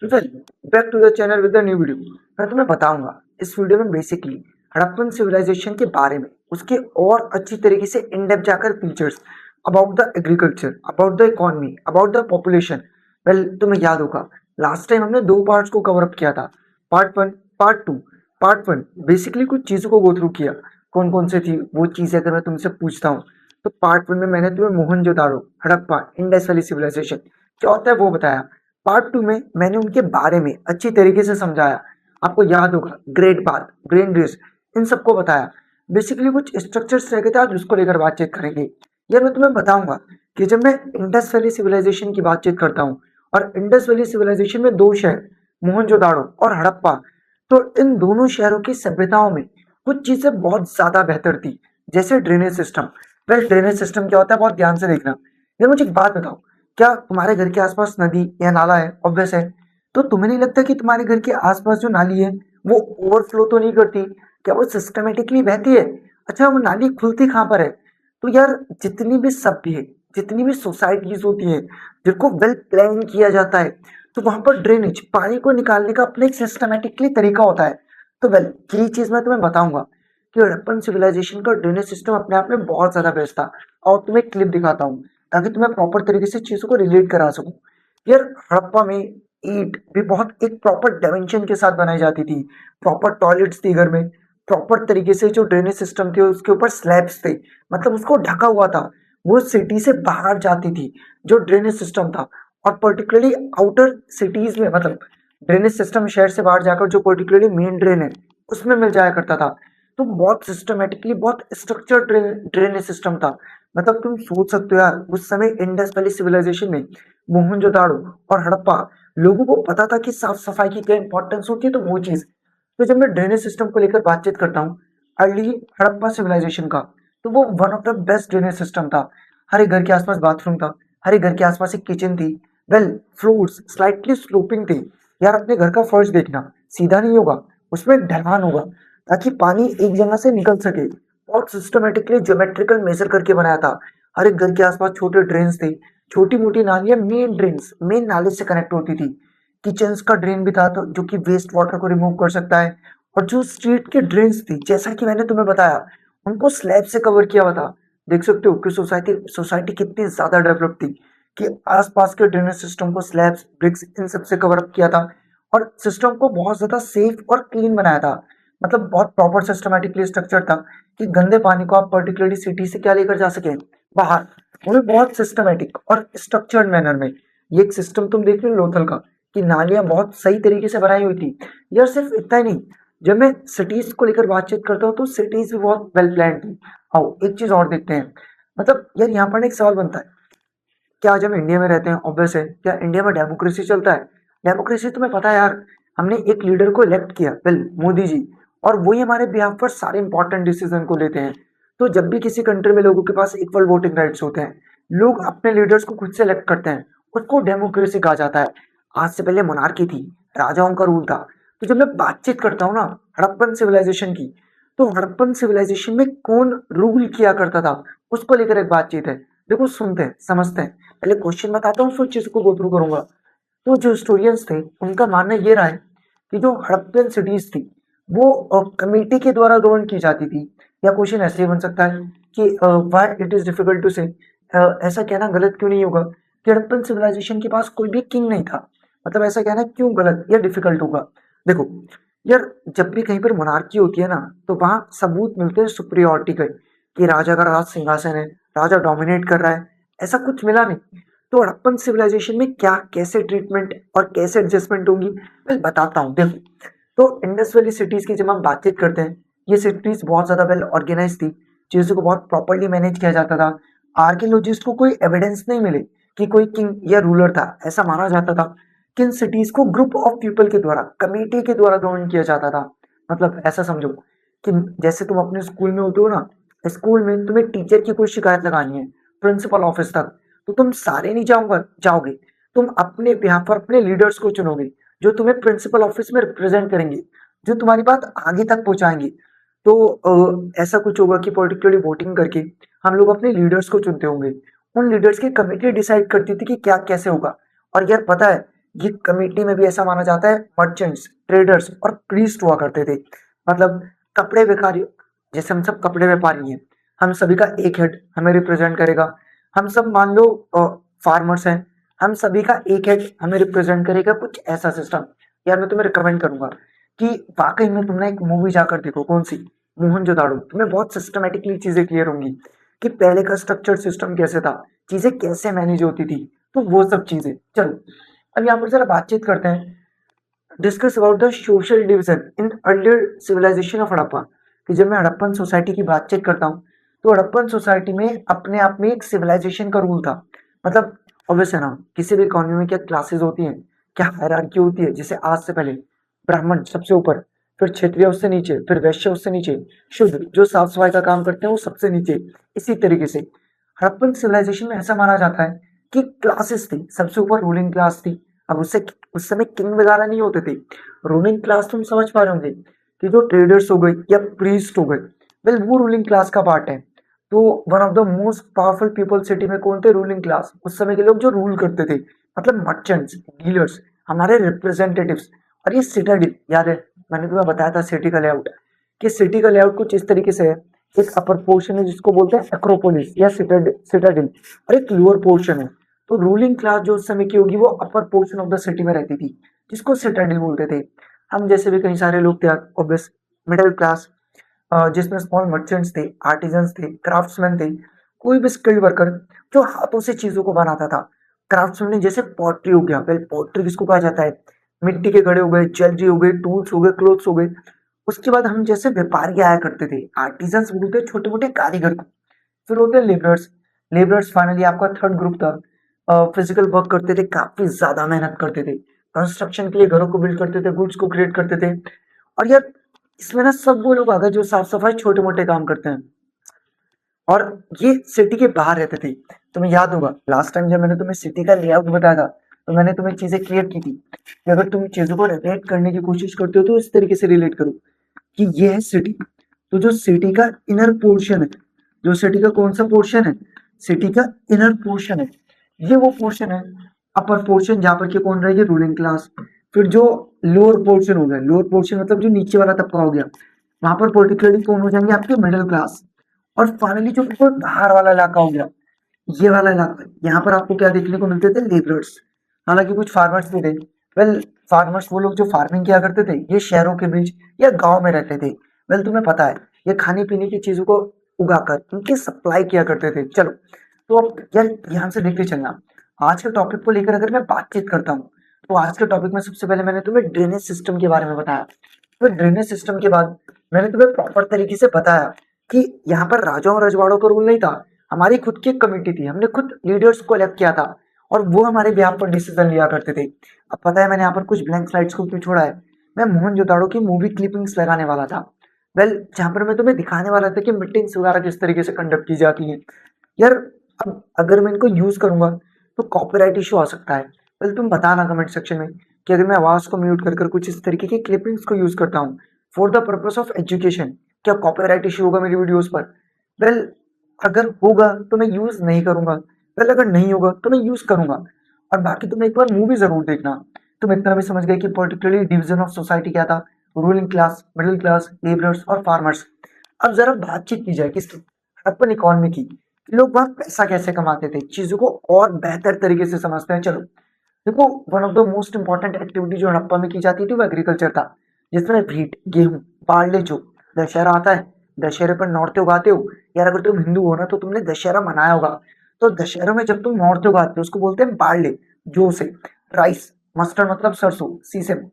Well, back to the channel with new video. मैं तुम्हें बताऊंगा इस वीडियो में बेसिकली हड़प्पन सिविलाइजेशन के बारे में, उसके और अच्छी तरीके से इन डेप्थ जाकर features about the agriculture, about the economy, about the population. Well, तुम्हें याद होगा लास्ट टाइम हमने दो पार्ट्स को कवर अप किया था, part one, part two. Part one basically कुछ चीजों को गो थ्रू किया, कौन कौन से थी वो चीजें अगर मैं तुमसे पूछता हूँ तो पार्ट वन में मैंने तुम्हें Mohenjodaro, Harappa, Indus valley civilisation क्या होता है वो बताया। पार्ट टू में मैंने उनके बारे में अच्छी तरीके से समझाया। आपको याद होगा ग्रेट बाथ, ग्रेन ड्रेस, इन सबको बताया। बेसिकली कुछ स्ट्रक्चर्स रह गए थे, आज उसको लेकर बातचीत करेंगे। यार मैं तुम्हें बताऊंगा कि जब मैं इंडस वैली सिविलाइजेशन की बातचीत करता हूँ, और इंडस वैली सिविलाइजेशन में दो शहर, मोहनजोदाड़ो और हड़प्पा, तो इन दोनों शहरों की सभ्यताओं में कुछ चीजें बहुत ज्यादा बेहतर थी, जैसे drainage system. Well, drainage system क्या होता है बहुत ध्यान से देखना। यार मुझे एक बात बताओ, क्या तुम्हारे घर के आसपास नदी या नाला है? ऑब्वियस है। तो तुम्हें नहीं लगता कि तुम्हारे घर के आसपास जो नाली है वो ओवरफ्लो तो नहीं करती? क्या वो सिस्टमेटिकली बहती है? अच्छा, वो नाली खुलती कहाँ पर है? तो यार जितनी भी सभ्य, जितनी भी सोसाइटीज होती है जिनको वेल प्लान किया जाता है, तो वहां पर ड्रेनेज, पानी को निकालने का अपना एक सिस्टमेटिकली तरीका होता है। तो वेल, यही चीज मैं तुम्हें बताऊंगा कि हड़प्पन सिविलाइजेशन का ड्रेनेज सिस्टम अपने आप में बहुत ज्यादा बेस्ट था। और तुम्हें क्लिप दिखाता हूँ ताकि तुम्हें प्रॉपर तरीके से चीजों को रिलेट करा सकूं। यार हड़प्पा में ईंट भी बहुत एक प्रॉपर डायमेंशन के साथ बनाई जाती थी, प्रॉपर टॉयलेट्स थी घर में, प्रॉपर तरीके से जो ड्रेनेज सिस्टम थे उसके ऊपर स्लैब्स थे, मतलब उसको ढका हुआ था। वो सिटी से बाहर जाती थी जो ड्रेनेज सिस्टम था। और पर्टिकुलरली आउटर सिटीज में, मतलब ड्रेनेज सिस्टम शहर से बाहर जाकर जो पर्टिकुलरली मेन ड्रेन है उसमें मिल जाया करता था। तो बहुत सिस्टमेटिकली, बहुत स्ट्रक्चर्ड ड्रेनेज सिस्टम था। मतलब तुम सोच सकते हो यार, उस समय इंडस वैली सिविलाइजेशन में मोहनजोदाड़ो और हड़प्पा, लोगों को पता था कि साफ सफाई की क्या इंपॉर्टेंस होती है। तो वो चीज, तो जब मैं ड्रेनेज सिस्टम को लेकर बातचीत करता हूँ अर्ली हड़प्पा सिविलाइजेशन का, तो वो one of the best drainage system था। हर एक घर के आसपास बाथरूम था, हर एक घर के आसपास एक किचन थी। वेल, फ्लोर्स स्लाइटली स्लोपिंग थे। यार अपने घर का फर्श देखना, सीधा नहीं होगा, उसमें एक ढलान होगा ताकि पानी एक जगह से निकल सके। बहुत सिस्टमेटिकली ज्योमेट्रिकल मेजर करके बनाया था। हर एक घर के आसपास छोटे ड्रेन्स थे, छोटी मोटी नालियां मेन ड्रेन्स, मेन नाले से कनेक्ट होती थी। किचन्स का ड्रेन भी था तो जो कि वेस्ट वाटर को रिमूव कर सकता है। और जो स्ट्रीट के ड्रेन्स थी, जैसा कि मैंने तुम्हें बताया, उनको स्लैब से कवर किया हुआ था। देख सकते हो कि सोसाइटी सोसाइटी कितनी ज्यादा डेवलप थी कि आसपास के ड्रेनेज सिस्टम को स्लैब्स, ब्रिक्स, इन सब से कवर अप किया था। और सिस्टम को बहुत ज्यादा सेफ और क्लीन बनाया था। मतलब बहुत प्रॉपर सिस्टमेटिकली स्ट्रक्चर था कि गंदे पानी को आप पर्टिकुलरली सिटी से क्या लेकर जा सके बाहर, वो भी बहुत सिस्टमेटिक और स्ट्रक्चर्ड मैनर में। ये एक सिस्टम तुम देख रहे हो लोथल का, कि नालियां बहुत सही तरीके से बनाई हुई थी। यार सिर्फ इतना ही नहीं, जब मैं सिटीज को लेकर बातचीत करता हूँ तो सिटीज भी बहुत वेल प्लान थी। आओ एक चीज और देखते हैं। मतलब यार यहाँ पर एक सवाल बनता है, क्या आज हम इंडिया में रहते हैं, ऑब्वियस है, क्या इंडिया में डेमोक्रेसी चलता है? डेमोक्रेसी तुम्हें पता है यार, हमने एक लीडर को इलेक्ट किया, वेल मोदी जी, और वही हमारे बिहाफ पर सारे इंपॉर्टेंट डिसीजन को लेते हैं। तो जब भी किसी कंट्री में लोगों के पास इक्वल वोटिंग राइट्स होते हैं, लोग अपने लीडर्स को खुद से इलेक्ट करते हैं, उसको डेमोक्रेसी कहा जाता है। आज से पहले मोनार्की थी, राजाओं का रूल था। तो जब मैं बातचीत करता हूँ ना हड़प्पन सिविलाइजेशन की, तो हड़प्पन सिविलाइजेशन में कौन रूल किया करता था उसको लेकर एक बातचीत है। देखो, सुनते हैं, समझते हैं। पहले क्वेश्चन बताता हूँ, फिर चीज को गो थ्रू करूंगा। तो जो हिस्टोरियंस थे उनका मानना ये रहा है कि जो हड़प्पन सिटीज थी वो कमेटी के द्वारा गवर्न की जाती थी। या क्वेश्चन ऐसे ही बन सकता है कि why it is difficult to say, ऐसा कहना गलत क्यों नहीं होगा कि हड़प्पन सिविलाइजेशन के पास कोई भी किंग नहीं था? मतलब ऐसा कहना क्यों गलत या डिफिकल्ट होगा? देखो यार, जब भी कहीं पर मोनार्की होती है ना, तो वहां सबूत मिलते हैं सुप्रियोरिटी के, कि राजा का राज सिंहासन है, राजा डोमिनेट कर रहा है। ऐसा कुछ मिला नहीं। तो हड़प्पन सिविलाइजेशन में क्या, कैसे ट्रीटमेंट और कैसे एडजस्टमेंट होंगी, मैं बताता हूँ। देखो, तो इंडस वैली सिटीज की जब हम बातचीत करते हैं, ये सिटीज बहुत ज्यादा वेल ऑर्गेनाइज थी, चीजों को बहुत प्रॉपरली मैनेज किया जाता था। आर्कियोलॉजिस्ट को कोई एविडेंस नहीं मिले कि कोई किंग या रूलर था। ऐसा माना जाता था कि इन सिटीज को ग्रुप ऑफ पीपल के द्वारा, कमेटी के द्वारा गवर्न किया जाता था। मतलब ऐसा समझो कि जैसे तुम अपने स्कूल में होते हो ना, स्कूल में तुम्हें टीचर की कोई शिकायत लगानी है प्रिंसिपल ऑफिस तक, तो तुम सारे नहीं जाओगे, तुम अपने बिहाफ पर अपने लीडर्स को चुनोगे जो तुम्हें प्रिंसिपल ऑफिस में रिप्रेजेंट करेंगे, जो तुम्हारी बात आगे तक पहुंचाएंगे। तो ऐसा कुछ होगा कि पर्टिकुलरली वोटिंग करके हम लोग अपने लीडर्स को चुनते होंगे। उन लीडर्स की कमेटी डिसाइड करती थी कि क्या कैसे होगा। और यार पता है ये कमिटी में भी ऐसा माना जाता है, मर्चेंट्स, ट्रेडर्स और प्रीस्ट हुआ करते थे। मतलब कपड़े व्यापारी, जैसे हम सब कपड़े व्यापारी हैं, हम सभी का एक हेड हमें रिप्रेजेंट करेगा। हम सब मान लो फार्मर्स हैं, हम सभी का एक हेड हमें रिप्रेजेंट करेगा, कुछ ऐसा सिस्टम। यार मैं तुम्हें रिकमेंड करूंगा कि वाकई में तुमने एक मूवी जाकर देखो, कौन सी, मोहनजोदाड़ो। तुम्हें बहुत सिस्टमेटिकली चीजें क्लियर होंगी कि पहले का स्ट्रक्चर सिस्टम कैसे था, चीजें कैसे मैनेज होती थी, तो वो सब चीजें। चलो अब यहाँ पर जरा बातचीत करते हैं, discuss about the social division in earlier civilisation of Harappa. कि जब मैं हड़प्पन सोसाइटी की बातचीत करता हूँ, तो हड़प्पन सोसाइटी में अपने आप में एक सिविलाइजेशन का रूल था। मतलब ऑब्वियस है ना, किसी भी इकोनॉमी में क्या क्लासेस होती हैं, क्या हायरार्की होती है। जैसे आज से पहले ब्राह्मण सबसे ऊपर, फिर क्षत्रिय उससे नीचे, फिर वैश्य उससे नीचे, शूद्र जो साफ सफाई का काम करते हैं वो सबसे नीचे। इसी तरीके से हड़प्पन सिविलाइजेशन में ऐसा माना जाता है कि क्लासेस थी, सबसे ऊपर रूलिंग क्लास थी। अब उससे उस समय किंग वगैरह नहीं होते थे। रूलिंग क्लास तुम समझ पा रहे होंगे कि जो ट्रेडर्स हो गए या प्रीस्ट हो गए, वेल वो रूलिंग क्लास का पार्ट है। तो one of the most powerful people city में कौन थे, रूलिंग क्लास, उस समय के लोग जो रूल करते थे। मतलब मर्चेंट्स, डीलर्स, हमारे रिप्रेजेंटेटिव्स। और ये सिटाडेल याद है, मैंने तुम्हें बताया था सिटी का लेआउट, कि सिटी का लेआउट कुछ इस तरीके से है। एक अपर पोर्शन है जिसको बोलते हैं एक्रोपोलिस या सिटाडेल, और एक लोअर पोर्शन है। तो रूलिंग क्लास जो उस समय की होगी वो upper portion of the city में रहती थी, जिसको सिटाडेल बोलते थे। हम जैसे भी कई सारे लोग थे, ऑब्वियस मिडिल क्लास, जिसमें स्मॉल मर्चेंट्स थे, आर्टिजन्स थे, क्राफ्ट्समैन थे, कोई भी स्किल्ड वर्कर जो हाथों से चीजों को बनाता था। क्राफ्ट्समैन जैसे पॉटरी हो गया, वेल पॉटरी किसको कहा जाता है, मिट्टी के घड़े हो गए, ज्वेलरी हो गई, टूल्स हो गए, क्लोथ्स हो गए। उसके बाद हम जैसे व्यापारी आया करते थे, आर्टिजन्स बोलते हैं छोटे मोटे कारीगर को। फिर होते हैं लेबरर्स। लेबरर्स फाइनली आपका थर्ड ग्रुप था। फिजिकल वर्क करते थे, काफी ज्यादा मेहनत करते थे, कंस्ट्रक्शन के लिए घरों को बिल्ड करते थे, गुड्स को क्रिएट करते थे। और यार इसमें ना सब वो लोग आ गए जो साफ सफाई छोटे मोटे काम करते हैं, और ये सिटी के बाहर रहते थे। तुम्हें याद होगा लास्ट टाइम जब मैंने तुम्हें सिटी का लेआउट बताया था, तो मैंने तुम्हें चीजें क्लियर की थी कि अगर तुम चीजों को रिलेट करने की कोशिश करते हो तो इस तरीके से रिलेट करो कि ये है सिटी। तो जो सिटी का इनर पोर्शन है, जो सिटी का कौन सा पोर्शन है, सिटी का इनर पोर्शन है, ये वो पोर्शन है। अपर पोर्शन जहाँ पर के कौन रहेगी, रूलिंग क्लास। फिर जो लोअर पोर्शन हो गया, लोअर पोर्शन मतलब जो नीचे वाला तबका हो गया, वहां पर पर्टिकुलरली कौन हो जाएंगे, आपके मिडिल क्लास। और फाइनली जो बिल्कुल बाहर वाला इलाका हो गया, ये वाला इलाका, यहाँ पर आपको क्या देखने को मिलते थे, लेबरर्स। हालांकि कुछ फार्मर्स भी थे। वेल फार्मर्स वो लोग जो फार्मिंग किया करते थे, ये शहरों के बीच या गांव में रहते थे। वेल तुम्हें पता है, ये खाने पीने की चीजों को उगाकर उनकी सप्लाई किया करते थे। चलो तो अब यार ध्यान से देखते चलना, आज के टॉपिक को लेकर अगर मैं बातचीत करता हूँ, तो आज के टॉपिक में सबसे पहले मैंने तुम्हें ड्रेनेज सिस्टम के बारे में बताया। फिर ड्रेनेज सिस्टम के बाद मैंने तुम्हें प्रॉपर तरीके से बताया कि यहाँ पर राजाओं और रजवाड़ों का रूल नहीं था, हमारी खुद की एक कमेटी थी, हमने खुद लीडर्स को इलेक्ट किया था, और वो हमारे बिहाफ पर डिसीजन लिया करते थे। अब पता है मैंने यहाँ पर कुछ ब्लैंक स्लाइड्स को क्यों छोड़ा है, मैं मोहनजोदाड़ो की मूवी क्लिपिंग्स लगाने वाला था। वेल जहाँ पर मैं तुम्हें दिखाने वाला था कि मीटिंग्स वगैरह किस तरीके से कंडक्ट की जाती है। यार अब अगर मैं इनको यूज करूंगा तो कॉपीराइट इशू आ सकता है। वेल तुम बताना कमेंट सेक्शन में कि अगर मैं आवाज को म्यूट कर कुछ इस तरीके की क्लिपिंग्स को यूज करता हूँ for the purpose of education, क्या कॉपीराइट इशू होगा मेरी वीडियोस पर। वेल अगर होगा तो मैं यूज नहीं करूंगा, वेल अगर नहीं होगा तो मैं यूज करूंगा। और बाकी तुम एक बार मूवी जरूर देखना। तुम इतना भी समझ गए कि पर्टिकुलरली डिवीजन ऑफ सोसाइटी क्या था, ruling class, middle class, labourers और फार्मर्स। अब जरा बातचीत की जाए किसकी, अपन इकोनॉमी की। लोग वहां पैसा कैसे कमाते थे, चीजों को और बेहतर तरीके से समझते हैं। चलो देखो, one of the most important activity जो हड़प्पा में की जाती थी वो एग्रीकल्चर था, जिसमें व्हीट, गेहूं, बार्ले, जो दशहरा आता है, दशहरे पर नौरते उगाते हो। यार अगर तुम हिंदू हो ना तो तुमने दशहरा मनाया होगा। तो दशहरे में जब तुम नौरते उगाते हो उसको बोलते हैं बार्ले, जो से। राइस, मस्टर्ड मतलब सरसों, सीसम,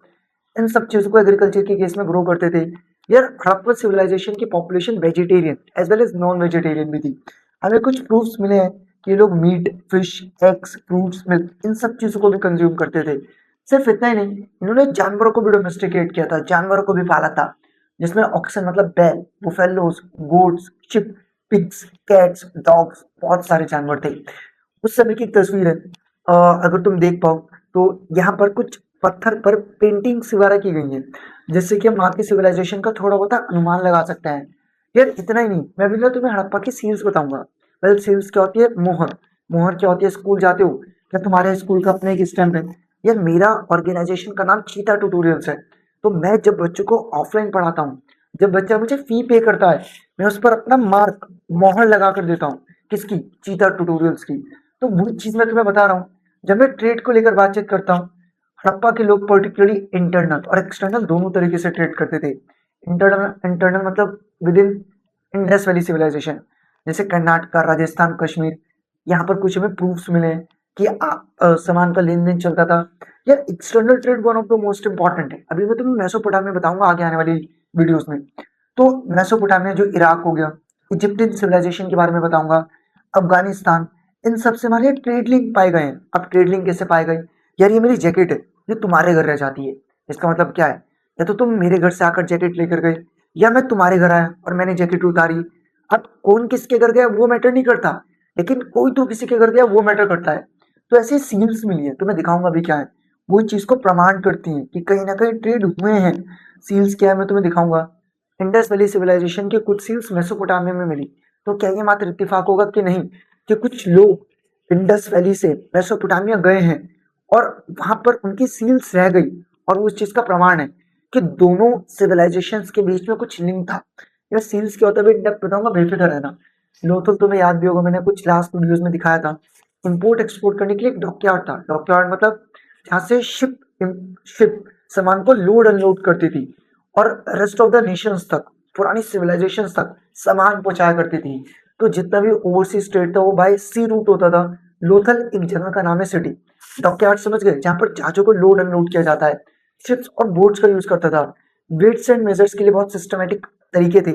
इन सब चीजों को एग्रीकल्चर के केस में ग्रो करते थे। यार हड़प्पन सिविलाइजेशन की population vegetarian as well as non vegetarian भी थी। हमें कुछ प्रूफ्स मिले हैं कि ये लोग meat, fish, eggs, fruits, milk, इन सब चीजों को भी कंज्यूम करते थे। सिर्फ इतना ही नहीं, इन्होंने जानवरों को भी डोमेस्टिकेट किया था, जानवरों को भी पाला था, जिसमें ऑक्सन मतलब बैल, buffaloes, goats, sheep, pigs, cats, dogs, बहुत सारे जानवर थे। उस समय की एक तस्वीर है, अगर तुम देख पाओ तो यहाँ पर कुछ पत्थर पर पेंटिंग्स वगैरह की गई हैं, जिससे कि हम वहाँ की सिविलाइजेशन का थोड़ा बहुत अनुमान लगा सकते हैं। यार इतना ही नहीं, मैं भी ना तुम्हें हड़प्पा की सील्स बताऊंगा। वेल सील्स क्या होती है, मोहर। मोहर क्या होती है, स्कूल जाते हो क्या तुम्हारे स्कूल का अपना एक स्टैंप है, यार मेरा ऑर्गेनाइजेशन का नाम चीता ट्यूटोरियल्स है। तो मैं जब बच्चों को ऑफलाइन पढ़ाता हूँ, जब बच्चा मुझे फी पे करता है, मैं उस पर अपना मार्क मोहर लगा कर देता हूँ। किसकी? चीता ट्यूटोरियल्स की। तो वही चीज मैं तुम्हें बता रहा हूँ। जब मैं ट्रेड को लेकर बातचीत करता हूँ, हड़प्पा के लोग पर्टिकुलरली इंटरनल और एक्सटर्नल दोनों तरीके से ट्रेड करते थे। इंटरनल इंटरनल मतलब within Indus valley civilisation, जैसे कर्नाटका, राजस्थान, कश्मीर। यहाँ पर कुछ हमें प्रूफ्स मिले हैं कि सामान का लेन देन चलता था। यार external trade one of the most important है। अभी मैं तुम्हें मेसोपोटामिया बताऊंगा आगे आने वाली वीडियोस में। तो मेसोपोटामिया जो इराक हो गया, इजिप्टियन सिविलाइजेशन के बारे में बताऊंगा, अफगानिस्तान, इन सब से हमारे ट्रेड लिंक पाए गए हैं। अब ट्रेड लिंक कैसे पाए गए? यार ये मेरी जैकेट है, ये तुम्हारे घर रह जाती है। इसका मतलब क्या है? या तो तुम मेरे घर से आकर जैकेट लेकर गए, या मैं तुम्हारे घर आया और मैंने जैकेट उतारी। अब कौन किसके घर गया वो मैटर नहीं करता, लेकिन कोई तो किसी के घर गया वो मैटर करता है। तो ऐसे सील्स मिली है, तो मैं दिखाऊंगा अभी क्या है। वो चीज को प्रमाण करती है कि कहीं ना कहीं ट्रेड हुए हैं। सील्स क्या है मैं तुम्हें दिखाऊंगा। इंडस वैली सिविलाइजेशन के कुछ सील्स मेसोपोटामिया में मिली। तो क्या ये मात्र इत्तेफाक होगा कि नहीं, कि कुछ लोग इंडस वैली से मेसोपोटामिया गए हैं और वहां पर उनकी सील्स रह गई, और वो उस चीज का प्रमाण है कि दोनों सिविलाइजेशंस के बीच में कुछ लिंक था। या सील्स क्या होता है इन डेप्थ बताऊंगा, बेफिक्र रहना। लोथल तुम्हें याद भी होगा, मैंने कुछ लास्ट वीडियोस में दिखाया था। इंपोर्ट एक्सपोर्ट करने के लिए एक डॉकयार्ड था। डॉकयार्ड मतलब जहाँ से शिप सामान को लोड अनलोड करती थी और रेस्ट ऑफ द नेशंस तक, पुरानी सिविलाइजेशन तक सामान पहुंचाया करती थी। तो जितना भी ओवरसीज ट्रेड था वो बाय सी रूट होता था। लोथल एक जगह का नाम है, सिटी। डॉकयार्ड समझ गए, जहाँ पर जहाजों को लोड अनलोड किया जाता है। शिप्स और बोट्स का यूज करता था। वेट्स एंड मेजर्स के लिए बहुत सिस्टमेटिक तरीके थे।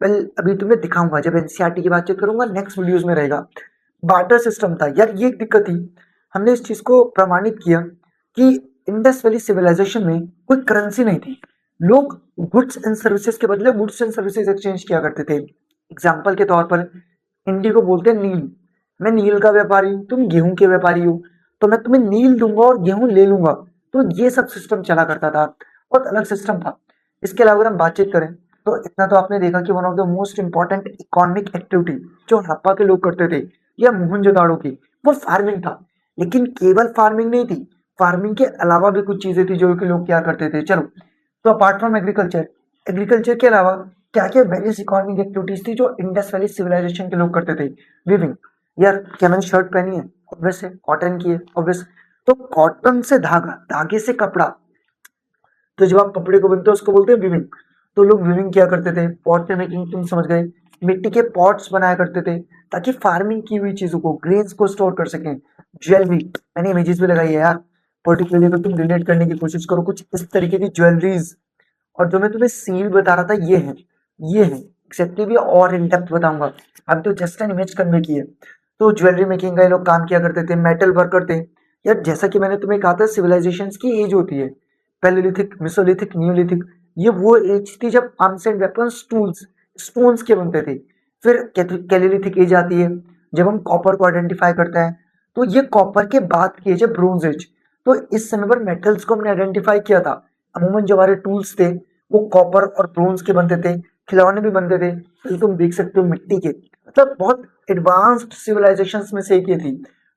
वेल अभी तुम्हें दिखाऊंगा जब एनसीईआरटी की बातचीत करूंगा, नेक्स्ट वीडियोस में रहेगा। बार्टर सिस्टम था। यार ये एक दिक्कत थी। हमने इस चीज को प्रमाणित किया कि इंडस वैली सिविलाइजेशन में कोई करेंसी नहीं थी। लोग गुड्स एंड सर्विसेज के बदले गुड्स एंड सर्विसेज एक्सचेंज किया करते थे। एग्जाम्पल के तौर पर इंडी को बोलते हैं नील। मैं नील का व्यापारी हूँ, तुम गेहूं के व्यापारी हो, तो मैं तुम्हें नील दूंगा और गेहूं ले लूंगा। तो ये सब सिस्टम चला करता था, बहुत अलग सिस्टम था। इसके अलावा अगर हम बातचीत करें तो इतना तो आपने देखा कि one of the most important economic activity जो हड़प्पा के लोग करते थे या मोहनजोदाड़ो की, वो फार्मिंग था। लेकिन केवल फार्मिंग नहीं थी, फार्मिंग के अलावा भी कुछ चीजें थी जो कि लोग क्या करते थे। चलो, तो अपार्ट फ्रॉम एग्रीकल्चर, एग्रीकल्चर के अलावा क्या क्या वेरियस इकोनॉमिक एक्टिविटीज थी जो इंडस वैली सिविलाइजेशन के लोग करते थे? विविंग। यार क्या मैंने शर्ट पहनी है? ऑब्वियस है, कॉटन की है, ऑब्वियस। तो कॉटन से धागा, धागे से कपड़ा, तो जब आप कपड़े को बुनते हो उसको बोलते हैं विविंग। तो लोग विविंग क्या करते थे? पॉट मेकिंग, तुम समझ गए। मिट्टी के पॉट्स बनाया करते थे ताकि फार्मिंग की हुई चीजों को, ग्रेन्स को स्टोर कर सकें। ज्वेलरी, मैंने इमेजेस भी लगाई है यार, पर्टिकुलरली अगर तुम रिलेट करने की कोशिश करो, कुछ इस तरीके की ज्वेलरीज। और जो मैं तुम्हें सील बता रहा था ये है एक्सेप्टली भी और इन डेप्थ बताऊंगा। अब तो जस्ट एन इमेज कन्वे की है। तो ज्वेलरी मेकिंग का ये लोग काम किया करते थे, मेटल वर्क करते। यार जैसा कि मैंने तुम्हें कहा था, सिविलाइजेशन की एज होती है पैलेलिथिक, मेसोलिथिक, नियोलिथिक। ये वो एज थी जब arms and weapons, tools stones के बनते थे। फिर कैलिलिथिक एज आती है जब हम कॉपर को आइडेंटिफाई करते हैं। तो ये कॉपर के बाद की एज है ब्रोंज एज। तो इस समय पर मेटल्स को हमने आइडेंटिफाई किया था। अमूमन जो हमारे टूल्स थे वो कॉपर और ब्रोंज के बनते थे। खिलौने भी बनते थे, तो तुम देख सकते हो मिट्टी के। मतलब बहुत एडवांस्ड सिविलाइजेशन में से एक ये थी।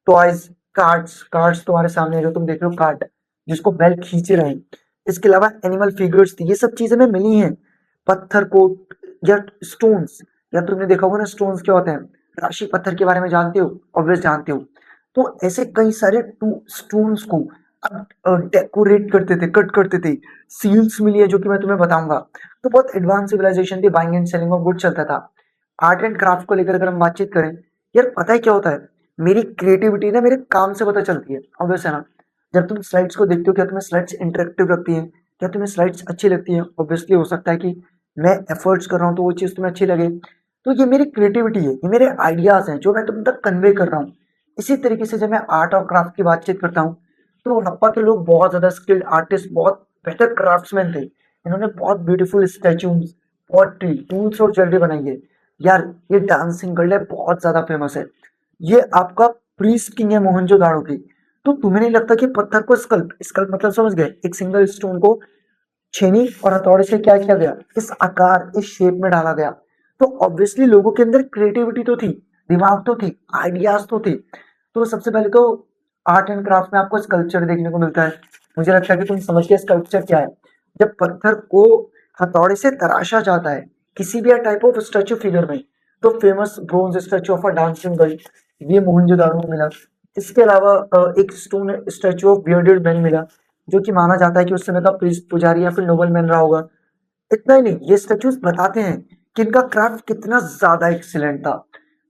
टॉयज, कार्ड्स, कार्ड्स तुम्हारे सामने है जो तुम देख रहे हो, कार्ड जिसको बैल खींचे रहे। इसके अलावा एनिमल फिगर्स थी। ये सब चीजें हमें मिली हैं। पत्थर को, या स्टोन्स, या तुमने देखा होगा ना स्टोन्स क्या होते हैं। राशि पत्थर के बारे में जानते हो? ऑब्वियस जानते हो। तो ऐसे कई सारे टू स्टोन्स को डेकोरेट करते थे, कट करते थे। सील्स मिली है जो कि मैं तुम्हें बताऊंगा। तो बहुत एडवांस सिविलाइजेशन थी, buying and selling of good चलता था। आर्ट एंड क्राफ्ट को लेकर अगर हम बातचीत करें, यार पता है क्या होता है, मेरी क्रिएटिविटी ना मेरे काम से पता चलती है, ऑब्वियस है ना। जब तुम स्लाइड्स को देखते हो, क्या तुम्हें स्लाइड्स इंटरेक्टिव लगती है? क्या तुम्हें स्लाइड्स अच्छी लगती है? ऑब्वियसली हो सकता है कि मैं एफर्ट्स कर रहा हूँ तो वो चीज़ तुम्हें अच्छी लगे। तो ये मेरी क्रिएटिविटी है, ये मेरे आइडियाज हैं जो मैं तुम तक कन्वे कर रहा हूँ। इसी तरीके से जब मैं आर्ट और क्राफ्ट की बातचीत करता हूँ, तो हड़प्पा के लोग बहुत ज्यादा स्किल्ड आर्टिस्ट, बहुत बेहतर क्राफ्ट्समैन थे। इन्होंने बहुत ब्यूटीफुल स्टैचूज, पॉटरी, टूल्स और ज्वेलरी बनाई है। यार ये डांसिंग गर्ल है, बहुत ज्यादा फेमस है। ये आपका प्रीस्ट किंग है मोहनजोदाड़ो की। तो तुम्हें नहीं लगता कि पत्थर को स्कल्प, स्कल्प मतलब समझ गए, एक सिंगल स्टोन को छेनी और हथौड़े से क्या किया गया, इस आकार, इस शेप में डाला गया। तो ऑब्वियसली लोगों के अंदर क्रिएटिविटी तो थी, दिमाग तो थी, आइडियाज तो थे। तो सबसे पहले तो आर्ट एंड क्राफ्ट में आपको स्कल्पचर देखने को मिलता है। मुझे लगता है कि तुम समझ गए स्कल्पचर क्या है। जब पत्थर को हथौड़े से तराशा जाता है किसी भी टाइप ऑफ स्टैचू फिगर में, तो famous bronze statue of a dancing girl, ये मोहनजोदाड़ो में मिला। इसके अलावा एक stone statue of bearded man मिला, जो कि माना जाता है कि उस समय का पुजारी या फिर नोबल मैन रहा होगा। इतना ही नहीं, ये स्टैचूज बताते हैं कि इनका क्राफ्ट कितना ज्यादा एक्सीलेंट था।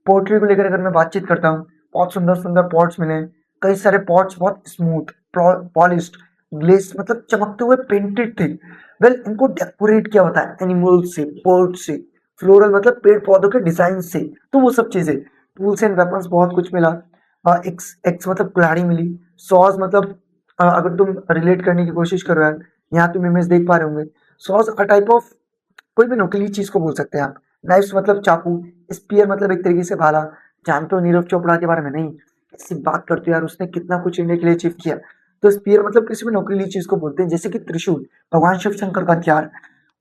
पोर्ट्री को लेकर अगर मैं बातचीत करता हूँ, बहुत सुंदर सुंदर पॉट्स मिले। कई सारे पॉट्स बहुत स्मूथ, पॉलिश्ड, ग्लेज्ड, मतलब चमकते हुए पेंटेड थे। वेल, इनको डेकोरेट किया होता है एनिमल से, बर्ड से, फ्लोरल मतलब पेड़ पौधों के डिजाइन से। तो वो सब चीजें, टूल्स एंड वेपन्स बहुत कुछ मिला। एक्स एक्स मतलब कुल्हाड़ी मिली। सॉज मतलब अगर तुम रिलेट करने की कोशिश करो यार, यहाँ तुम इमेज देख पा रहे होंगे। सॉज अ टाइप ऑफ, कोई भी नुकीली चीज को बोल सकते हैं आप। नाइफ्स मतलब चाकू। स्पीयर मतलब एक तरीके से भाला। जानते हो नीरज चोपड़ा के बारे में? नहीं, इससे बात करते हो यार, उसने कितना कुछ इंडिया के लिए अचीव किया। तो स्पीयर मतलब किसी भी नुकीली चीज को बोलते हैं, जैसे कि त्रिशूल, भगवान शिव शंकर का हथियार।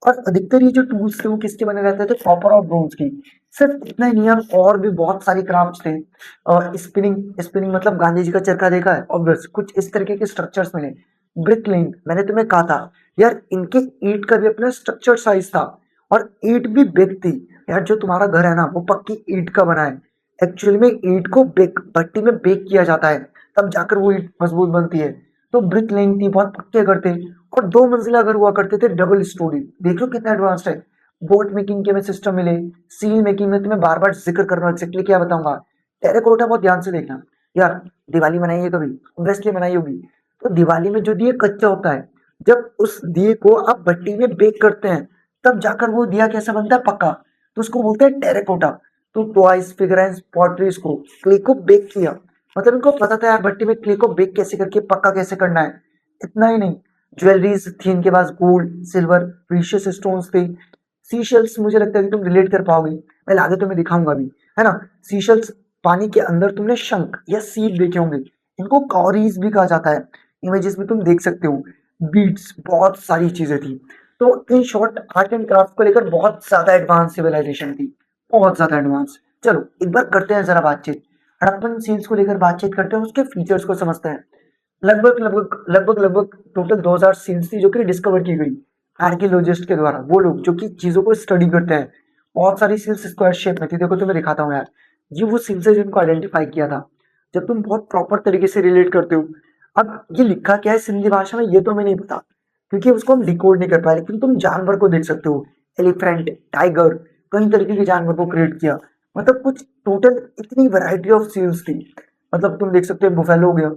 और अधिकतर ये जो टूल्स थे वो किसके बने रहते थे? कॉपर और ब्रोंज की। सिर्फ इतना ही नहीं यार, और भी बहुत सारे क्राफ्ट थे। स्पिनिंग स्पिनिंग मतलब गांधी जी का चरखा देखा है? ऑब्वियस, कुछ इस तरीके के स्ट्रक्चर्स मिले। ब्रिक लेन, मैंने तुम्हें कहा था यार, इनके ईंट का भी अपना स्ट्रक्चर साइज था। और ईंट भी बेक थी। यार जो तुम्हारा घर है ना, वो पक्की ईंट का बना है। एक्चुअली में ईंट को बेक, भट्टी में बेक किया जाता है, तब जाकर वो ईंट मजबूत बनती है। तो ब्रिक लेन थी, बहुत पक्के घर थे। और 2 मंजिला घर हुआ करते थे, डबल स्टोरी। देख लो कितना एडवांस्ड है। बोट मेकिंग के में सिस्टम मिले। सील मेकिंग में तुम्हें बार बार जिक्र कर रहा हूँ, एक्जेक्टली क्या बताऊंगा। टेराकोटा बहुत ध्यान से देखना यार। दिवाली मनाई है कभी? ऑब्वियसली मनाई होगी। तो दिवाली में जो दिया कच्चा होता है, जब उस दिए को आप भट्टी में बेक करते हैं, तब जाकर वो दिया कैसा बनता है? पक्का। तो उसको बोलते हैं टेराकोटा। तो टॉयज, फिगरेंस, पॉटरीज को, क्ले को बेक किया। मतलब इनको पता था यार भट्टी में क्ले को बेक कैसे करके पक्का कैसे करना है। इतना ही नहीं, ज्वेलरीज थी इनके पास, गोल्ड, सिल्वर, प्रीशियस स्टोन्स थे। सीशल्स, मुझे लगता है कि तुम रिलेट कर पाओगे, मैं आगे तुम्हें दिखाऊंगा भी, है ना। सीशल्स, पानी के अंदर तुमने शंख या सीप देखे होंगे, इनको कॉरीज भी कहा जाता है। इमेजेस में तुम देख सकते हो। बीट्स, बहुत सारी चीजें थी। तो in short, art and craft को लेकर बहुत ज्यादा एडवांस सिविलाइजेशन थी, बहुत ज्यादा एडवांस। चलो एक बार करते हैं जरा बातचीत, हड़प्पन सील्स को लेकर बातचीत करते हैं, उसके फीचर्स को समझते हैं। लगभग टोटल 2000 सील्स थी जो कि डिस्कवर की गई आर्कियोलॉजिस्ट के द्वारा, वो लोग जो कि चीजों को स्टडी करते हैं। बहुत सारी सील्स स्क्वायर शेप में थी, देखो तुम्हें दिखाता हूँ यार। ये वो सील्स है जिनको आइडेंटिफाई किया था। जब तुम बहुत प्रॉपर तरीके से रिलेट करते हो, अब ये लिखा क्या है सिंधी भाषा में ये तो हमें नहीं पता, क्योंकि उसको हम डिकोड नहीं कर पाए, लेकिन तुम जानवर को देख सकते हो। एलिफेंट, टाइगर, कई तरीके के जानवर को क्रिएट किया। मतलब कुछ टोटल इतनी वैरायटी ऑफ सील्स थी। मतलब तुम देख सकते हो, बुफेलो हो गया,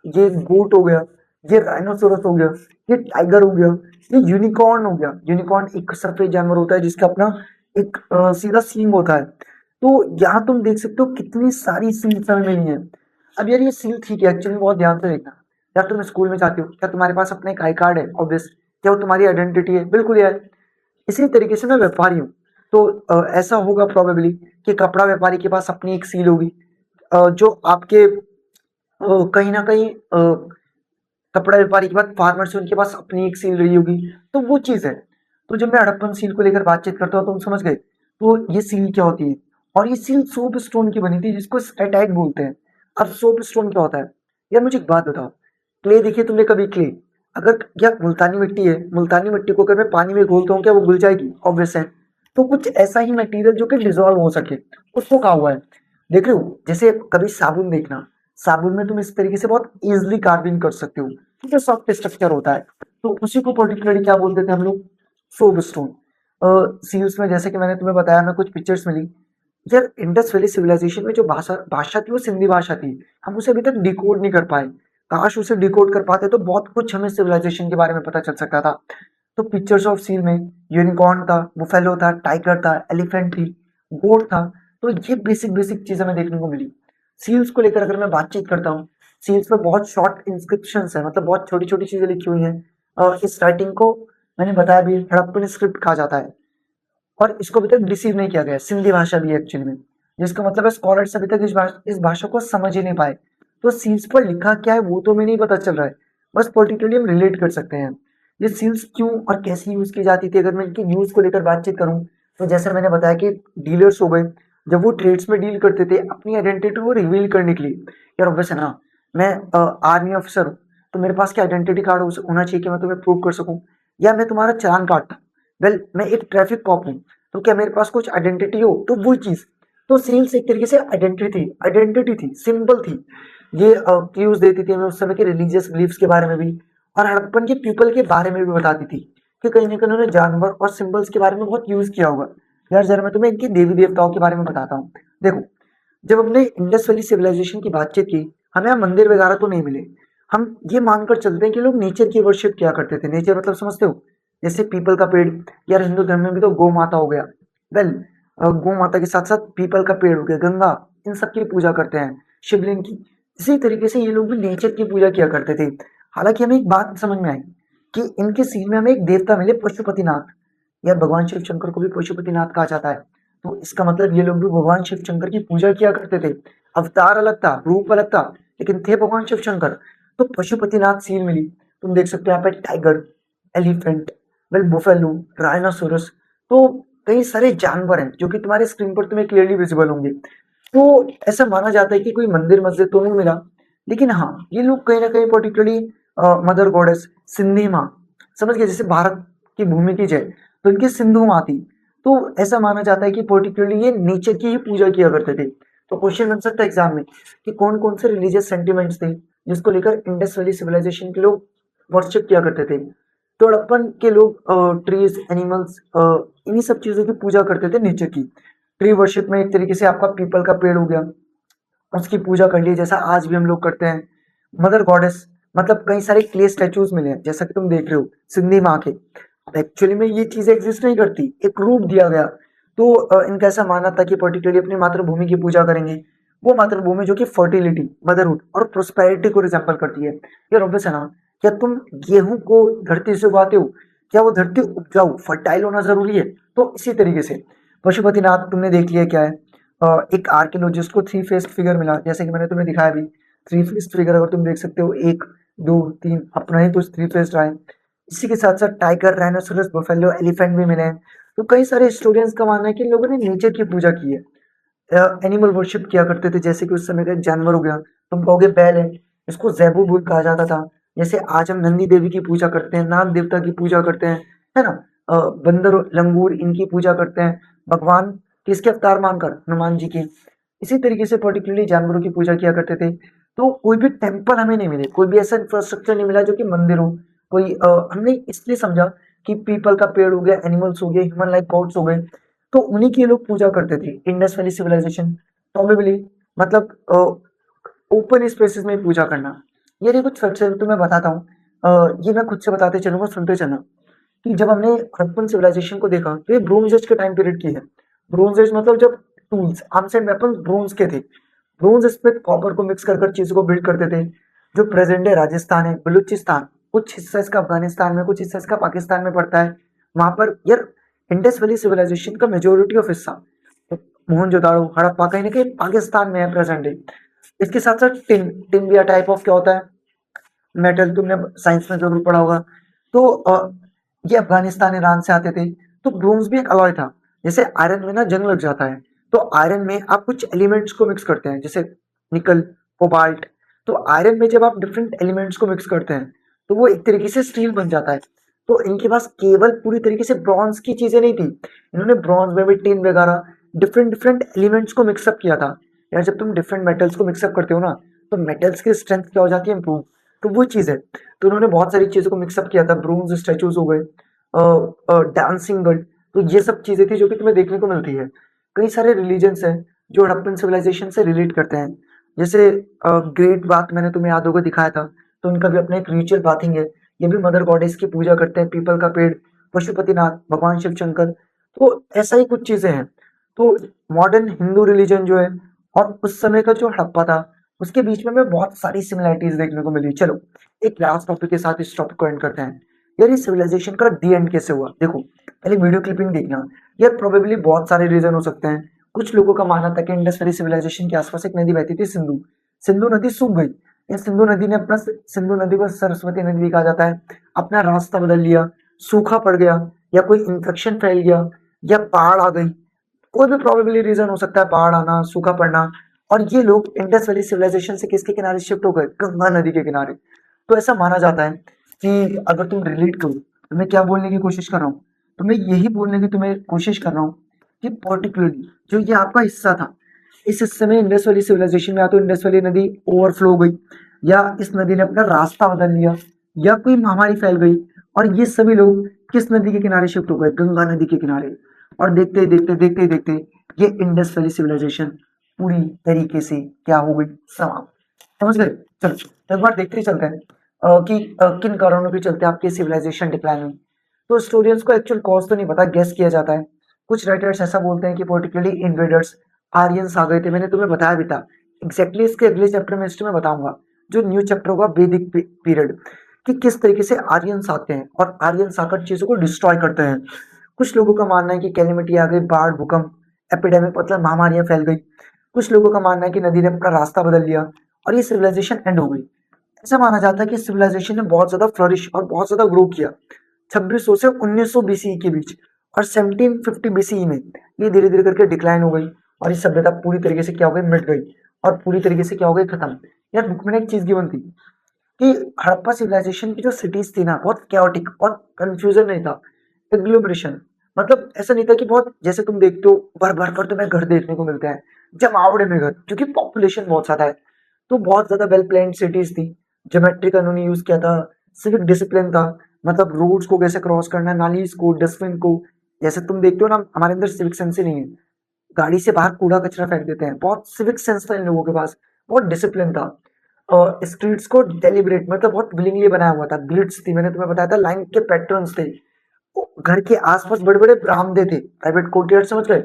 ये गोट हो गया, ये राइनोसोरस हो गया, ये टाइगर हो गया, ये यूनिकॉर्न हो गया। यूनिकॉर्न एक सफेद जानवर होता है जिसका अपना एक सीधा सींग होता है। तो यहाँ तुम देख सकते हो कितनी सारी सील्स हमें मिली है। अब यार ये सील ठीक है, एक्चुअली बहुत ध्यान से देखना। या तुम स्कूल में जाते हो, क्या तुम्हारे पास अपना एक आई कार्ड है? ऑब्वियस, क्या वो तुम्हारी आइडेंटिटी है? बिल्कुल यार। इसी तरीके से मैं व्यापारी हूँ, तो ऐसा होगा प्रोबेबली कि कपड़ा व्यापारी के पास अपनी एक सील होगी, जो आपके कहीं ना कहीं कपड़ा व्यापारी के बाद फार्मर्स उनके पास अपनी एक सील रही होगी। तो वो चीज है। तो जब मैं हड़प्पन सील को लेकर बातचीत करता हूँ, तो तुम समझ गए। तो ये सील क्या होती है? और ये सील सोप स्टोन की बनी थी, जिसको स्टेटाइट बोलते हैं। अब सोप स्टोन क्या होता है? यार मुझे एक बात बताओ, क्ले देखिए तुमने कभी? क्ले, अगर क्या मुल्तानी मिट्टी है, मुल्तानी मिट्टी को अगर मैं पानी में घोलता हूँ, क्या वो घुल जाएगी? ऑब्वियस है। तो कुछ ऐसा ही मटेरियल जो कि डिजोल्व हो सके, उसको कहा हुआ है। देख रहे हो, जैसे कभी साबुन देखना, साबुन में तुम इस तरीके से बहुत इजिली कार्विंग कर सकते हो, ठीक है, सॉफ्ट स्ट्रक्चर होता है। तो उसी को पर्टिकुलरली क्या बोलते थे हम लोग? Soap stone. सील्स में जैसे कि मैंने तुम्हें बताया, मैं कुछ पिक्चर्स मिली। यार इंडस वैली सिविलाइजेशन में जो भाषा भाषा थी वो सिंधी भाषा थी। हम उसे अभी तक डिकोड नहीं कर पाए। काश उसे डिकोड कर पाते तो बहुत कुछ हमें सिविलाइजेशन के बारे में पता चल सकता था। तो पिक्चर्स ऑफ सील में यूनिकॉर्न था, बुफेलो था, टाइगर था, एलिफेंट थी, गोट था। तो ये बेसिक बेसिक चीज हमें देखने को मिली। सील्स को लेकर अगर मैं बातचीत करता हूँ, सील्स पे बहुत शॉर्ट इंस्क्रिप्शन है, मतलब बहुत छोटी छोटी चीजें लिखी हुई हैं। और इस राइटिंग को मैंने बताया भी, हड़प्पन स्क्रिप्ट कहा जाता है। और इसको अभी तक रिसीव नहीं किया गया, सिंधी भाषा भी है एक्चुअली में, जिसका मतलब है स्कॉलर्स अभी तक इस भाषा को समझ ही नहीं पाए। तो सील्स पर लिखा क्या है वो तो हमें नहीं पता चल रहा है। बस पर्टिकुलरली हम रिलेट कर सकते हैं। ये सील्स क्यों और कैसे यूज की जाती थी, अगर मैं इनकी यूज को लेकर बातचीत करूं, तो जैसे मैंने बताया कि डीलर्स हो गए, जब वो ट्रेड्स में डील करते थे अपनी आइडेंटिटी को रिवील करने के लिए। यार ऑब्वियस है ना, मैं आर्मी ऑफिसर हूँ, तो मेरे पास क्या आइडेंटिटी कार्ड होना चाहिए कि मैं तुम्हें प्रूव कर सकूं, या मैं तुम्हारा चालान काटता हूँ, वेल मैं एक ट्रैफिक कॉप हूँ, तो क्या मेरे पास कुछ आइडेंटिटी हो, तो वो चीज। तो सेल्स एक तरीके से आइडेंटिटी थी, सिंबल थी। ये क्लूज देती थी हमें उस समय के रिलीजियस बिलीफ्स के बारे में भी, और हड़प्पन के पीपल के बारे में भी बताती थी कि कहीं ना कहीं उन्होंने जानवर और सिंबल्स के बारे में बहुत यूज किया होगा। यार जरा मैं तुम्हें इनके देवी देवताओं के बारे में बताता हूँ। देखो, जब हमने इंडस वैली सिविलाइजेशन की बातचीत की, हमें यहाँ मंदिर वगैरह तो नहीं मिले। हम ये मानकर चलते हैं कि लोग नेचर की वर्शिप किया करते थे। नेचर मतलब समझते हो, जैसे पीपल का पेड़, यार हिंदू धर्म में भी तो गौ माता हो गया, वेल गौ माता के साथ साथ पीपल का पेड़ हो गया, गंगा, इन सब की पूजा करते हैं, शिवलिंग की। इसी तरीके से ये लोग भी नेचर की पूजा किया करते थे। हालांकि हमें एक बात समझ में आई कि इनके सीन में हमें एक देवता मिले, पशुपतिनाथ। या भगवान शिव शंकर को भी पशुपतिनाथ कहा जाता है। तो इसका मतलब ये लोग भी भगवान शिव शंकर की पूजा किया करते थे। अवतार अलग था, रूप अलग था, लेकिन थे भगवान शिव शंकर। तो पशुपतिनाथ सील मिली। तुम देख सकते हो यहाँ पे tiger, elephant, well buffalo, rhinoceros. तो कई सारे जानवर हैं जो कि तुम्हारे स्क्रीन पर तुम्हें क्लियरली विजिबल होंगे। तो ऐसा माना जाता है कि कोई मंदिर मस्जिद तो नहीं मिला, लेकिन हाँ ये लोग कहीं ना कहीं पर्टिकुलरली मदर गॉडेस, सिंधी माँ, समझ गए, जैसे भारत की भूमि की जय, तो इनकी सिंधु माँ थी। तो ऐसा माना जाता है कि पर्टिकुलरली ये नेचर की ही पूजा किया करते थे। तो क्वेश्चन बन सकता है एग्जाम में कि कौन कौन से रिलीजियस सेंटिमेंट्स थे जिसको लेकर इंडस वैली सिविलाइजेशन के लोग वर्शिप किया करते थे। तो हड़प्पन के लोग ट्रीज, एनिमल्स, इन्हीं सब चीजों की पूजा करते थे, नेचर की। ट्री वर्शिप में एक तरीके से आपका पीपल का पेड़ हो गया, उसकी पूजा कर ली, जैसा आज भी हम लोग करते हैं। मदर गॉडेस, मतलब कई सारे क्ले स्टैचूज मिले हैं जैसा कि तुम देख रहे हो सिंधी माँ के। एक्चुअली में ये चीजें एग्जिस्ट नहीं करती, एक रूप दिया गया। तो इनका ऐसा मानना था कि पर्टिकुलरली अपनी मातृभूमि की पूजा करेंगे, वो मातृभूमि जो कि फर्टिलिटी, मदरहुड और प्रोस्पेरिटी को रिजेंबल करती है। यार ऑब्वियस है ना, क्या तुम गेहूं को धरती से उगाते हो, क्या वो धरती उपजाऊ फर्टाइल होना जरूरी है? तो इसी तरीके से पशुपतिनाथ तुमने देख लिया क्या है। एक आर्कियोलॉजिस्ट को थ्री फेस्ड फिगर मिला, जैसे कि मैंने तुम्हें दिखाया भी। थ्री फेस्ड फिगर अगर तुम देख सकते हो, एक, दो, तीन, अपना ही कुछ थ्री फेस्ड रहा है। इसी के साथ साथ टाइगर, राइनोसोरस, बफेलो, एलिफेंट भी मिले हैं। तो कई सारे हिस्टोरियंस का मानना है कि इन लोगों ने नेचर की पूजा की है, एनिमल वर्शिप किया करते थे। जैसे कि उस समय का एक जानवर हो गया, तुम कहोगे बैल है, इसको जैबू बुल कहा जाता था। जैसे आज हम नंदी देवी की पूजा करते हैं, नाग देवता की पूजा करते हैं, है ना। बंदर, लंगूर, इनकी पूजा करते हैं भगवान किसके अवतार मानकर, हनुमान जी के। इसी तरीके से पर्टिकुलरली जानवरों की पूजा किया करते थे। तो कोई भी टेम्पल हमें नहीं मिले, कोई भी ऐसा इंफ्रास्ट्रक्चर नहीं मिला जो कि मंदिर हो। कोई हमने इसलिए समझा कि पीपल का पेड़ हो गया, एनिमल्स हो गए, ह्यूमन लाइक गॉड्स हो गए, तो उन्हीं की लोग पूजा करते थे। इंडस वैली सिविलाइजेशन प्रोबेबली, मतलब ओपन स्पेसेस में पूजा करना। ये देखो कुछ फैक्ट्स तो मैं बताता हूँ, ये मैं खुद से बताते चलूंगा, सुनते चलना। कि जब हमने हड़प्पन सिविलाइजेशन को देखा तो ये ब्रोंज एज के टाइम पीरियड की है। ब्रोंज एज मतलब जब tools, arms and weapon bronze के थे। ब्रोंज इसमें कॉपर को मिक्स कर कर चीजों को बिल्ड करते थे। जो प्रेजेंट है राजस्थान है, बलूचिस्तान, कुछ हिस्सा इसका अफगानिस्तान में, कुछ हिस्सा इसका पाकिस्तान में पड़ता है। वहां पर यार इंडस वैली सिविलाइजेशन का मेजोरिटी ऑफ हिस्सा, मोहनजोदाड़ो, हड़प्पा, कहीं ना कहीं पाकिस्तान में है प्रेजेंट डे। इसके साथ साथ टिन, टिन भी टाइप ऑफ क्या होता है, मेटल, तुमने साइंस में जरूर पढ़ा होगा। तो ये अफगानिस्तान, ईरान से आते थे। तो ब्रोंज भी एक अलॉय था। जैसे आयरन में ना जंग लग जाता है, तो आयरन में आप कुछ एलिमेंट्स को मिक्स करते हैं, जैसे निकल, कोबाल्ट। तो आयरन में जब आप डिफरेंट एलिमेंट्स को मिक्स करते हैं, तो वो एक तरीके से स्टील बन जाता है। तो इनके पास केवल पूरी तरीके से ब्रॉन्ज की चीजें नहीं थी, इन्होंने ब्रॉन्ज में भी टिन वगैरह डिफरेंट डिफरेंट एलिमेंट्स को मिक्सअप किया था। यार जब तुम डिफरेंट मेटल्स को मिक्सअप करते हो ना, तो मेटल्स की स्ट्रेंथ क्या हो जाती है, इंप्रूव। तो वो चीज है। तो उन्होंने बहुत सारी चीजों को मिक्सअप किया था, ब्रोंज स्टैचूज हो गए, डांसिंग गर्ल। तो ये सब चीजें थी जो कि तुम्हें देखने को मिलती है। कई सारे रिलीजन्स हैं जो हड़प्पन सिविलाइजेशन से रिलेट करते हैं। जैसे ग्रेट बाथ मैंने तुम्हें याद होगा दिखाया था, तो उनका भी अपना एक रिचुअल बाथिंग है। ये भी मदर गॉडेस की पूजा करते हैं, पीपल का पेड़, पशुपतिनाथ, भगवान शिव शंकर। तो ऐसा ही कुछ चीजें हैं। तो मॉडर्न हिंदू रिलीजन जो है और उस समय का जो हड़प्पा था, उसके बीच में हमें बहुत सारी सिमिलैरिटीज देखने को मिली। चलो एक लास्ट टॉपिक के साथ इस टॉपिक को एंड करते हैं। यार इस सिविलाइजेशन का दी एंड कैसे हुआ, देखो पहले वीडियो क्लिपिंग देखना। यार प्रोबेबली बहुत सारे रीजन हो सकते हैं। कुछ लोगों का मानना था कि इंडस वैली सिविलाइजेशन के आसपास एक नदी बहती थी, सिंधु। सिंधु नदी सूख गई, या सिंधु नदी ने अपना, सिंधु नदी को सरस्वती नदी भी कहा जाता है, अपना रास्ता बदल लिया, सूखा पड़ गया, या कोई इन्फेक्शन फैल गया, या बाढ़ आ गई। कोई भी प्रोबेबली रीजन हो सकता है, बाढ़ आना, सूखा पड़ना। और ये लोग इंडस वैली सिविलाइजेशन से किसके किनारे शिफ्ट हो गए? गंगा नदी के किनारे। तो ऐसा माना जाता है कि अगर तुम रिलेट करो तो मैं क्या बोलने की कोशिश कर रहा हूँ, तो मैं यही बोलने की तुम्हें कोशिश कर रहा हूँ कि पर्टिकुलरली जो ये आपका हिस्सा था, इस हिस्से में इंडस वैली सिविलाइजेशन में या तो इंडस वैली नदी ओवरफ्लो हो गई, या इस नदी ने अपना रास्ता बदल लिया, या कोई महामारी फैल गई, और ये सभी लोग किस नदी के किनारे शिफ्ट हो गए? गंगा नदी के किनारे। और देखते ही देखते ये इंडस वैली सिविलाइजेशन पूरी तरीके से क्या हो गई? समाप्त। समझ गए? चलो तो एक बार देखते ही चलते हैं कि किन कारणों के चलते आपकी सिविलाइजेशन डिक्लाइन हुई। तो स्टोरियंस को एक्चुअल कॉज तो नहीं पता, गेस किया जाता है। कुछ राइटर्स ऐसा बोलते हैं कि पर्टिकुलरली इन्वेडर्स आर्यंस आ गए थे, मैंने तुम्हें बताया भी था। एग्जैक्टली इसके अगले चैप्टर में हिस्ट्री में बताऊंगा, जो न्यू चैप्टर होगा वैदिक पीरियड, कि किस तरीके से आर्यंस आते हैं और आर्यंस आकर चीजों को डिस्ट्रॉय करते हैं। कुछ लोगों का मानना है कि कैलेमिटी आ गई, बाढ़, भूकंप, एपिडेमिक, मतलब महामारियां फैल गई। कुछ लोगों का मानना है कि नदी ने अपना रास्ता बदल लिया और ये सिविलाइजेशन एंड हो गई। ऐसा माना जाता है कि सिविलाइजेशन ने बहुत ज्यादा फ्लरिश और बहुत ज्यादा ग्रो किया 2600 से 1900 बीसीई के बीच, और 1750 बीसीई में ये धीरे धीरे करके डिक्लाइन हो गई और ये सभ्यता पूरी तरीके से क्या हो गई? मिट गई और पूरी तरीके से क्या हो गई? खत्म। यार बुक में एक चीज गिवन थी कि हड़प्पा सिविलाइजेशन की जो सिटीज थी ना, बहुत कैओटिक और कंफ्यूजन नहीं था, एग्लोमरेशन। मतलब ऐसा नहीं था कि बहुत, जैसे तुम देखते हो भर भर कर तुम्हें घर देखने को मिलते हैं, जमावड़े में घर, क्योंकि पॉपुलेशन बहुत ज्यादा है। तो बहुत ज्यादा वेल प्लान्ड सिटीज थी, ज्योमेट्री का उन्होंने यूज किया था, सिविक डिसिप्लिन था, मतलब रोड्स को कैसे क्रॉस करना है, नालीज को, डस्टबिन को। जैसे तुम देखते हो ना, हमारे अंदर सिविक सेंस ही नहीं है, गाड़ी से बाहर कूड़ा कचरा फेंक देते हैं। बहुत सिविक सेंस था इन लोगों के पास, बहुत डिसिप्लिन था। और स्ट्रीट्स को डेलिबरेट, मतलब बहुत विलिंगली बनाया हुआ था। ग्रिड्स थी, मैंने तुम्हें बताया था, लाइन के पैटर्न्स थे। घर के आसपास बड़े बड़े बरामदे थे, प्राइवेट कोर्टयार्ड, समझ गए?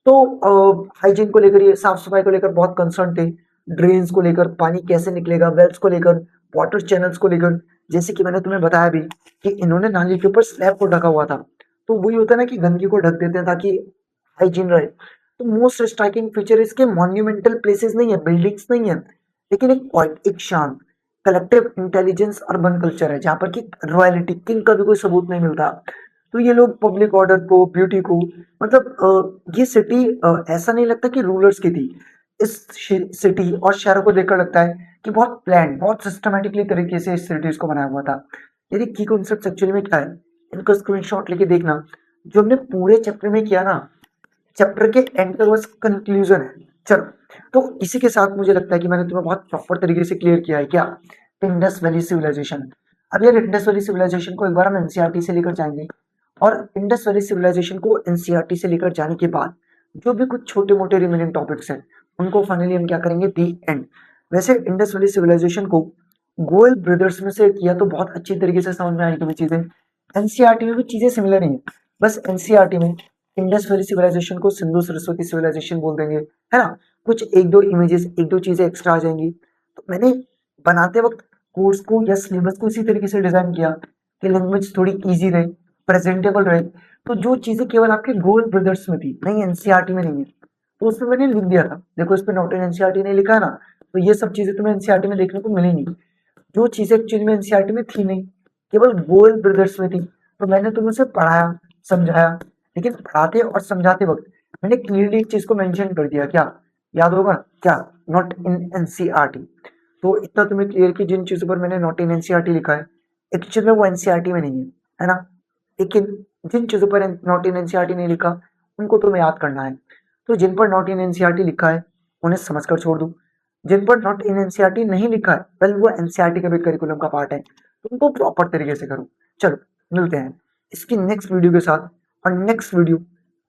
तो हाइजीन को लेकर, ये साफ सफाई को लेकर बहुत कंसर्न थे। ड्रेन्स को लेकर, पानी कैसे निकलेगा, वेल्स को लेकर, वाटर चैनल्स को लेकर। जैसे कि मैंने तुम्हें बताया भी कि इन्होंने नाली के ऊपर स्लैब को ढका हुआ था। तो वही होता है ना कि गंदगी को ढक देते हैं ताकि हाइजीन रहे। तो मोस्ट स्ट्राइकिंग फीचर इसके मॉन्यूमेंटल प्लेसेस नहीं है, बिल्डिंग्स नहीं है, लेकिन एक पॉइंट, एक शांत कलेक्टिव इंटेलिजेंस अर्बन कल्चर है, जहाँ पर कि रॉयलिटी, किंग का भी कोई सबूत नहीं मिलता। तो ये लोग पब्लिक ऑर्डर को, ब्यूटी को, मतलब ये सिटी ऐसा नहीं लगता कि रूलर्स की थी। इस सिटी और शहरों को देखकर लगता है कि बहुत प्लान, बहुत सिस्टमेटिकली तरीके से इस सिटीज को बनाया हुआ था। यदि की कॉन्सेप्ट एक्चुअली में क्या है, इनको स्क्रीनशॉट लेके देखना। जो हमने पूरे चैप्टर में किया ना, चैप्टर के एंड तक बस कंक्लूजन है। चलो, तो इसी के साथ मुझे लगता है कि मैंने तुम्हें बहुत प्रॉपर तरीके से क्लियर किया है क्या, इंडस वैली सिविलाइजेशन। अब यार इंडस वैली सिविलाइजेशन को एक बार हम एनसीईआरटी से लेकर जाएंगे, और इंडस वैली सिविलाइजेशन को एनसीईआरटी से लेकर जाने के बाद जो भी कुछ छोटे मोटे रिमेनिंग टॉपिक्स हैं, उनको फाइनली हम क्या करेंगे? दी एंड। वैसे इंडस वैली सिविलाइजेशन को गोयल ब्रदर्स में से किया तो बहुत अच्छी तरीके से समझ में आई तुम्हें चीजें। एनसीईआरटी में भी चीजें सिमिलर ही है, बस एनसीईआरटी में इंडस वैली सिविलाइजेशन को सिंधु सरस्वती सिविलाइजेशन बोल देंगे, है ना? कुछ एक दो इमेजेस, एक दो चीजें एक्स्ट्रा आ जाएंगी। तो मैंने बनाते वक्त कोर्स को या सिलेबस को इसी तरीके से डिजाइन किया कि लैंग्वेज थोड़ी इजी रहे, प्रेजेंटेबल रहे। तो जो चीजें केवल आपके गोल ब्रदर्स में थी, नहीं एनसीईआरटी में नहीं है, तो उसमें मैंने लिख दिया था। देखो इस पे नॉट इन एनसीईआरटी नहीं लिखा है ना, तो ये सब चीजें तुम्हें एनसीईआरटी में देखने को मिलेंगी, जो चीजें एक्चुअली में एनसीईआरटी में थी नहीं, केवल गोयल ब्रदर्स में थी। तो मैंने तुम्हें उसे पढ़ाया, समझाया, लेकिन पढ़ाते और समझाते वक्त मैंने क्लियरली एक चीज को मेंशन कर दिया, क्या याद होगा? क्या? Not in NCERT. तो इतना तुम्हें क्लियर कि जिन चीजों पर मैंने नॉट इन एनसीईआरटी लिखा है, एक्चुअल में वो एनसीईआरटी में नहीं है ना? लेकिन जिन चीजों पर नॉट इन एनसीईआरटी नहीं लिखा, उनको तुम्हें याद करना है। तो जिन पर नॉट इन एनसीईआरटी लिखा है उन्हें समझकर छोड़ दो, जिन पर नॉट इन एनसीईआरटी नहीं लिखा है, वेल वो एनसीईआरटी का भी करिकुलम का पार्ट है, तो उनको प्रॉपर तरीके से करो। चलो मिलते हैं इसकी नेक्स्ट वीडियो के साथ, और next video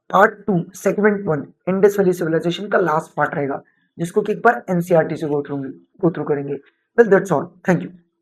part 2 segment 1 Indus valley civilisation का लास्ट पार्ट रहेगा, जिसको कि एक बार एनसीईआरटी से गो थ्रू करेंगे। Well that's all, thank you.